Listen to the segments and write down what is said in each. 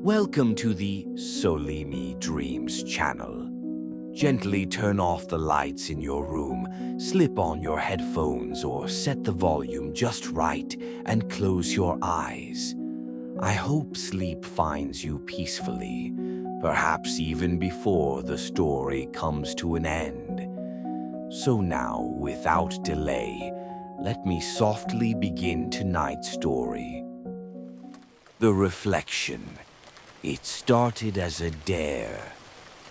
Welcome to the Solimi Dreams channel. Gently turn off the lights in your room, slip on your headphones or set the volume just right and close your eyes. I hope sleep finds you peacefully, perhaps even before the story comes to an end. So now, without delay, let me softly begin tonight's story. The Reflection. It started as a dare,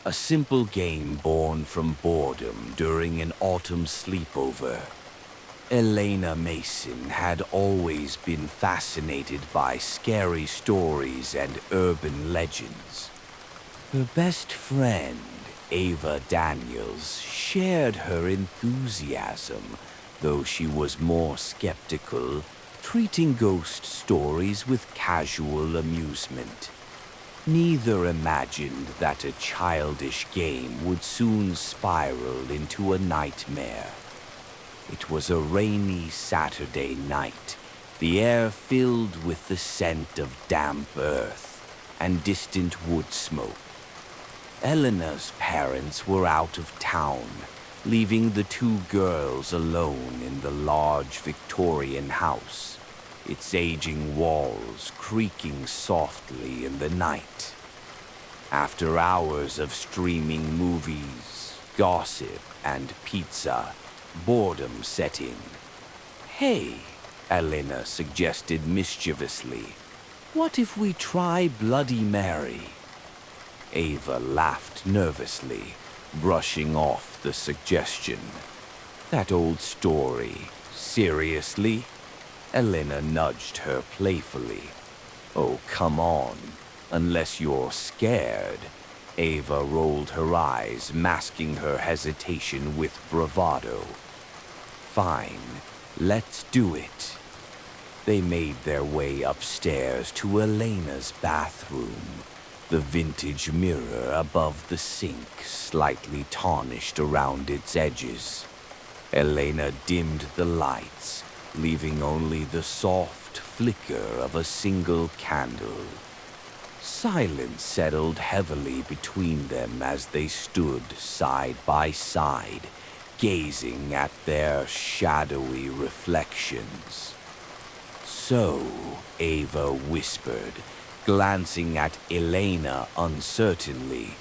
a simple game born from boredom during an autumn sleepover. Elena Mason had always been fascinated by scary stories and urban legends. Her best friend, Ava Daniels, shared her enthusiasm, though she was more skeptical, treating ghost stories with casual amusement. Neither imagined that a childish game would soon spiral into a nightmare. It was a rainy Saturday night, the air filled with the scent of damp earth and distant wood smoke. Elena's parents were out of town, leaving the two girls alone in the large Victorian house, its aging walls creaking softly in the night. After hours of streaming movies, gossip, and pizza, boredom set in. "Hey," Elena suggested mischievously, "what if we try Bloody Mary?" Ava laughed nervously, brushing off the suggestion. "That old story, seriously?" Elena nudged her playfully. "Oh, come on, unless you're scared." Ava rolled her eyes, masking her hesitation with bravado. "Fine, let's do it." They made their way upstairs to Elena's bathroom, the vintage mirror above the sink slightly tarnished around its edges. Elena dimmed the lights, leaving only the soft flicker of a single candle. Silence settled heavily between them as they stood side by side, gazing at their shadowy reflections. "So," Ava whispered, glancing at Elena uncertainly,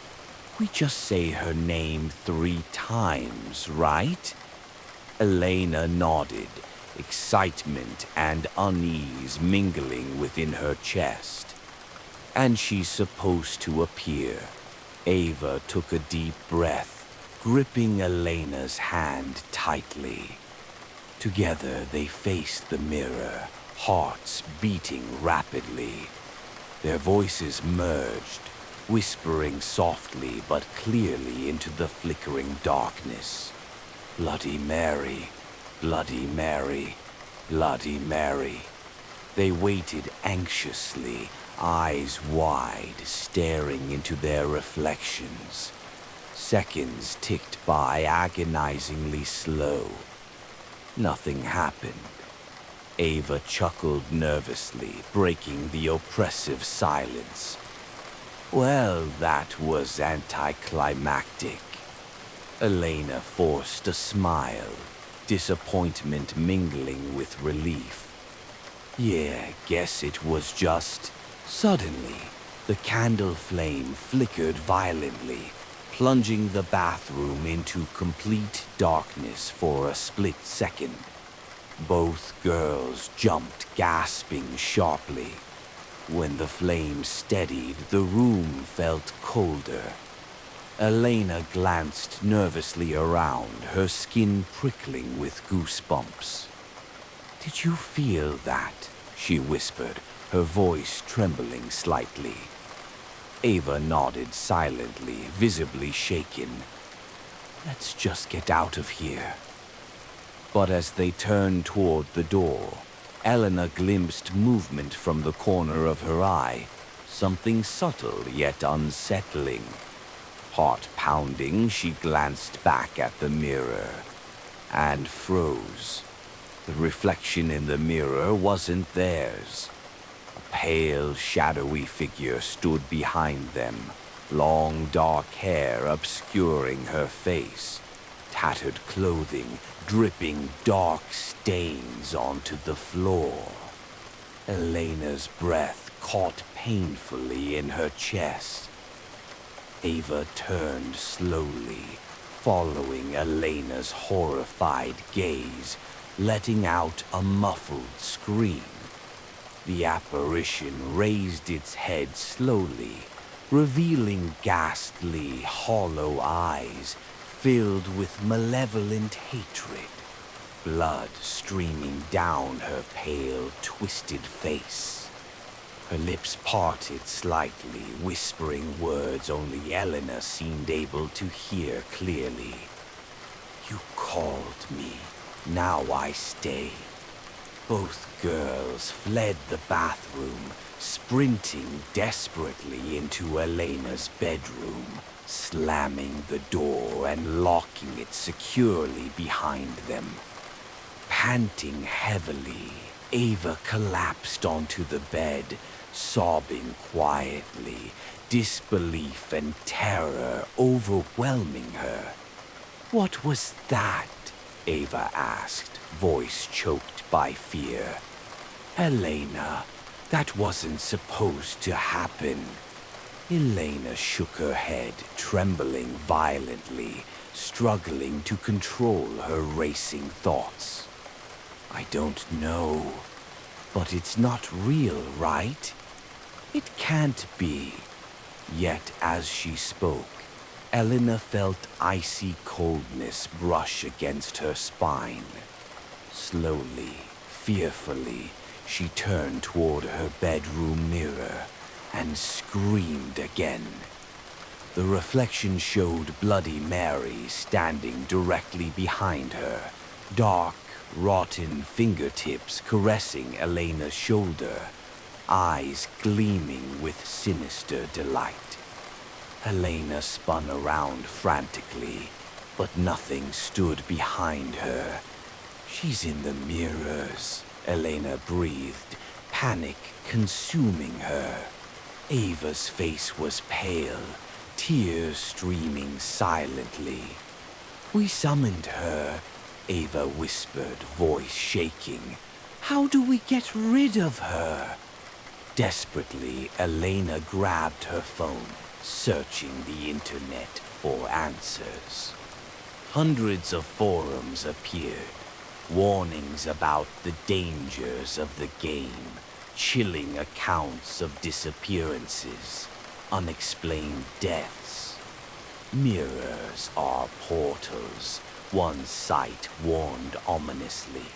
"we just say her name 3 times, right?" Elena nodded, excitement and unease mingling within her chest. "And she's supposed to appear." Ava took a deep breath, gripping Elena's hand tightly. Together they faced the mirror, hearts beating rapidly. Their voices merged, whispering softly but clearly into the flickering darkness. "Bloody Mary, Bloody Mary, Bloody Mary." They waited anxiously, eyes wide, staring into their reflections. Seconds ticked by agonizingly slow. Nothing happened. Ava chuckled nervously, breaking the oppressive silence. "Well, that was anticlimactic." Elena forced a smile, disappointment mingling with relief. "Yeah, guess it was just..." Suddenly, the candle flame flickered violently, plunging the bathroom into complete darkness for a split second. Both girls jumped, gasping sharply. When the flame steadied, the room felt colder. Elena glanced nervously around, her skin prickling with goosebumps. "Did you feel that?" she whispered, her voice trembling slightly. Ava nodded silently, visibly shaken. "Let's just get out of here." But as they turned toward the door, Elena glimpsed movement from the corner of her eye, something subtle yet unsettling. Heart pounding, she glanced back at the mirror and froze. The reflection in the mirror wasn't theirs. A pale, shadowy figure stood behind them, long dark hair obscuring her face, tattered clothing dripping dark stains onto the floor. Elena's breath caught painfully in her chest. Ava turned slowly, following Elena's horrified gaze, letting out a muffled scream. The apparition raised its head slowly, revealing ghastly, hollow eyes filled with malevolent hatred, blood streaming down her pale, twisted face. Her lips parted slightly, whispering words only Elena seemed able to hear clearly. "You called me. Now I stay." Both girls fled the bathroom, sprinting desperately into Elena's bedroom, slamming the door and locking it securely behind them. Panting heavily, Ava collapsed onto the bed, sobbing quietly, disbelief and terror overwhelming her. "What was that?" Ava asked, voice choked by fear. "Elena, that wasn't supposed to happen." Elena shook her head, trembling violently, struggling to control her racing thoughts. "I don't know, but it's not real, right? It can't be." Yet as she spoke, Elena felt icy coldness brush against her spine. Slowly, fearfully, she turned toward her bedroom mirror and screamed again. The reflection showed Bloody Mary standing directly behind her, dark, rotten fingertips caressing Elena's shoulder, eyes gleaming with sinister delight. Elena spun around frantically, but nothing stood behind her. "She's in the mirrors," Elena breathed, panic consuming her. Ava's face was pale, tears streaming silently. "We summoned her," Ava whispered, voice shaking. "How do we get rid of her?" Desperately, Elena grabbed her phone, searching the internet for answers. Hundreds of forums appeared, warnings about the dangers of the game, chilling accounts of disappearances, unexplained deaths. "Mirrors are portals," one site warned ominously.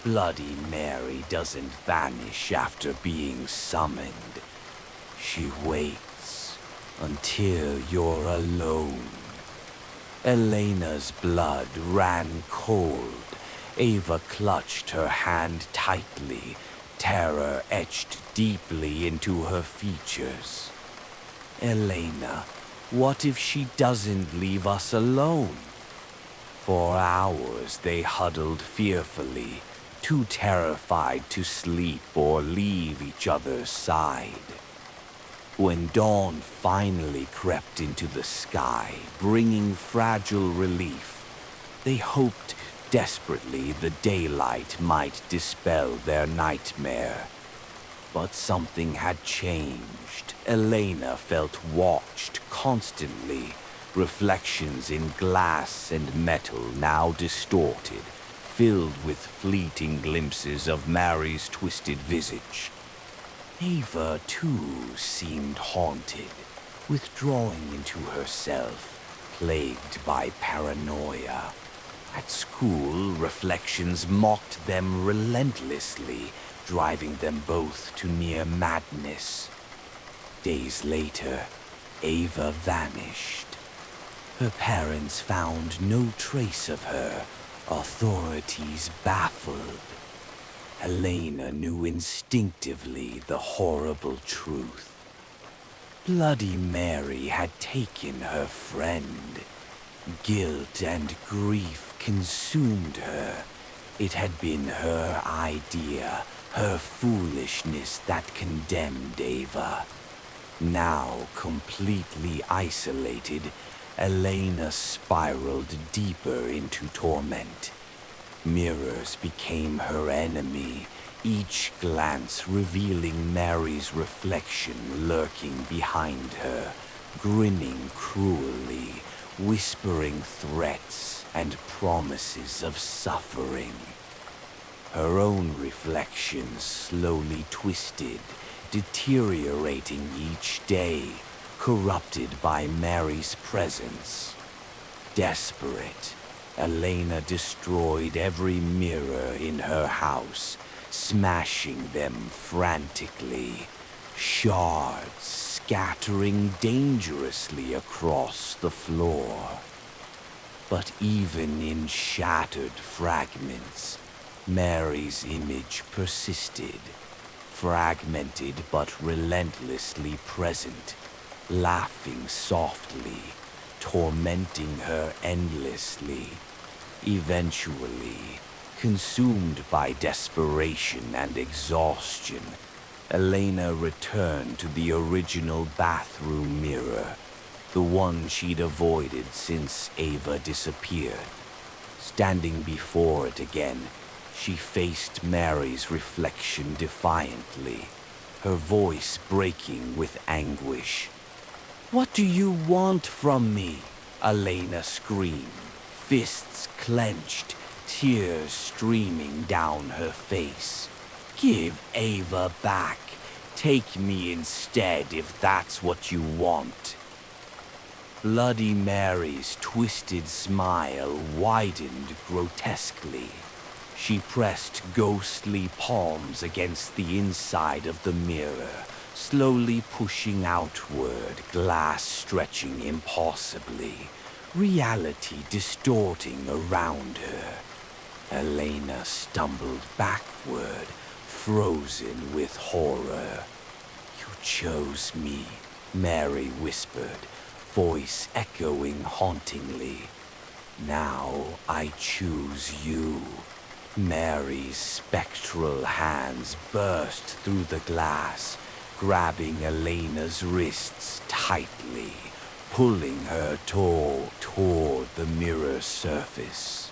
"Bloody Mary doesn't vanish after being summoned. She waits until you're alone." Elena's blood ran cold. Ava clutched her hand tightly, terror etched deeply into her features. "Elena, what if she doesn't leave us alone?" For hours they huddled fearfully, too terrified to sleep or leave each other's side. When dawn finally crept into the sky, bringing fragile relief, they hoped desperately the daylight might dispel their nightmare. But something had changed. Elena felt watched constantly, reflections in glass and metal now distorted, filled with fleeting glimpses of Mary's twisted visage. Ava, too, seemed haunted, withdrawing into herself, plagued by paranoia. At school, reflections mocked them relentlessly, driving them both to near madness. Days later, Ava vanished. Her parents found no trace of her, authorities baffled. Elena knew instinctively the horrible truth. Bloody Mary had taken her friend. Guilt and grief consumed her. It had been her idea, Her foolishness that condemned Ava. Now completely isolated, Elena spiraled deeper into torment. Mirrors became her enemy, each glance revealing Mary's reflection lurking behind her, grinning cruelly, whispering threats and promises of suffering. Her own reflection slowly twisted, deteriorating each day, corrupted by Mary's presence. Desperate, Elena destroyed every mirror in her house, smashing them frantically, shards scattering dangerously across the floor. But even in shattered fragments, Mary's image persisted, fragmented but relentlessly present, laughing softly, tormenting her endlessly. Eventually, consumed by desperation and exhaustion, Elena returned to the original bathroom mirror, the one she'd avoided since Ava disappeared. Standing before it again, she faced Mary's reflection defiantly, her voice breaking with anguish. "What do you want from me?" Elena screamed, fists clenched, tears streaming down her face. "Give Ava back. Take me instead if that's what you want." Bloody Mary's twisted smile widened grotesquely. She pressed ghostly palms against the inside of the mirror, slowly pushing outward, glass stretching impossibly, reality distorting around her. Elena stumbled backward, frozen with horror. "You chose me," Mary whispered, voice echoing hauntingly. "Now I choose you." Mary's spectral hands burst through the glass, grabbing Elena's wrists tightly, pulling her toward the mirror surface.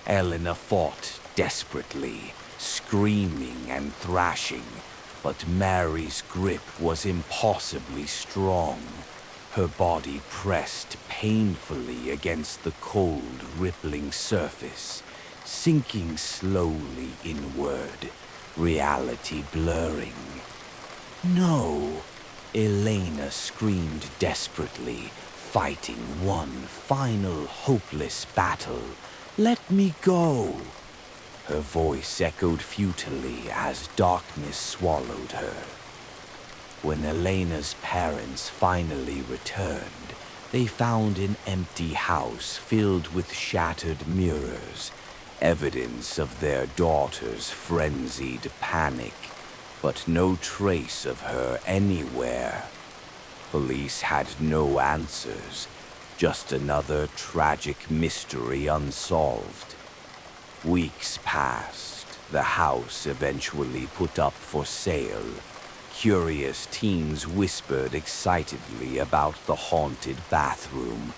Elena fought desperately, screaming and thrashing, but Mary's grip was impossibly strong. Her body pressed painfully against the cold, rippling surface, sinking slowly inward, reality blurring. "No!" Elena screamed desperately, fighting one final hopeless battle. "Let me go!" Her voice echoed futilely as darkness swallowed her. When Elena's parents finally returned, they found an empty house filled with shattered mirrors, evidence of their daughter's frenzied panic, but no trace of her anywhere. Police had no answers, just another tragic mystery unsolved. Weeks passed. The house eventually put up for sale. Curious teens whispered excitedly about the haunted bathroom,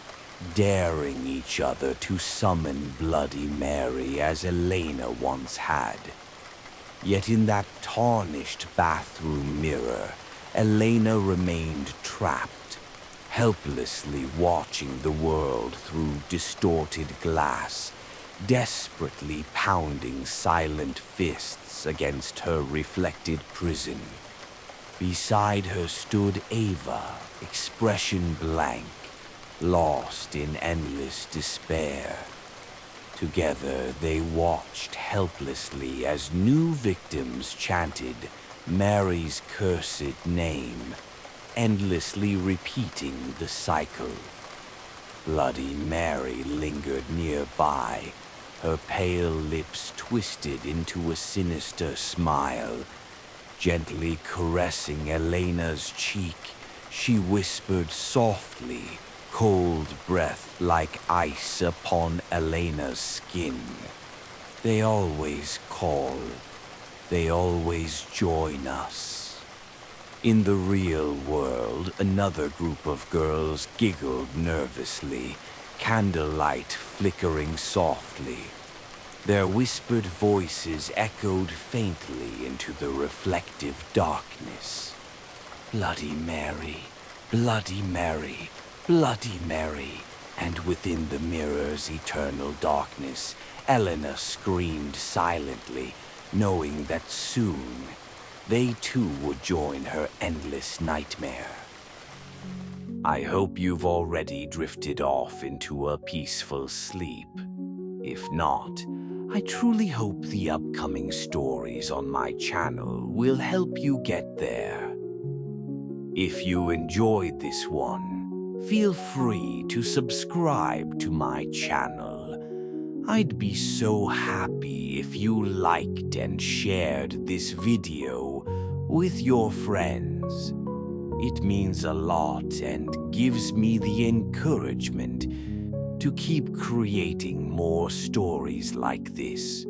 daring each other to summon Bloody Mary as Elena once had. Yet in that tarnished bathroom mirror, Elena remained trapped, helplessly watching the world through distorted glass, desperately pounding silent fists against her reflected prison. Beside her stood Ava, expression blank, lost in endless despair. Together they watched helplessly as new victims chanted Mary's cursed name, endlessly repeating the cycle. Bloody Mary lingered nearby, her pale lips twisted into a sinister smile. Gently caressing Elena's cheek, she whispered softly, cold breath like ice upon Elena's skin. "They always call. they always join us. In the real world, another group of girls giggled nervously, candlelight flickering softly. Their whispered voices echoed faintly into the reflective darkness. Bloody Mary, Bloody Mary, Bloody Mary. And within the mirror's eternal darkness, Elena screamed silently, knowing that soon they too would join her endless nightmare. I hope you've already drifted off into a peaceful sleep. If not, I truly hope the upcoming stories on my channel will help you get there. If you enjoyed this one, feel free to subscribe to my channel. I'd be so happy if you liked and shared this video with your friends. It means a lot and gives me the encouragement to keep creating more stories like this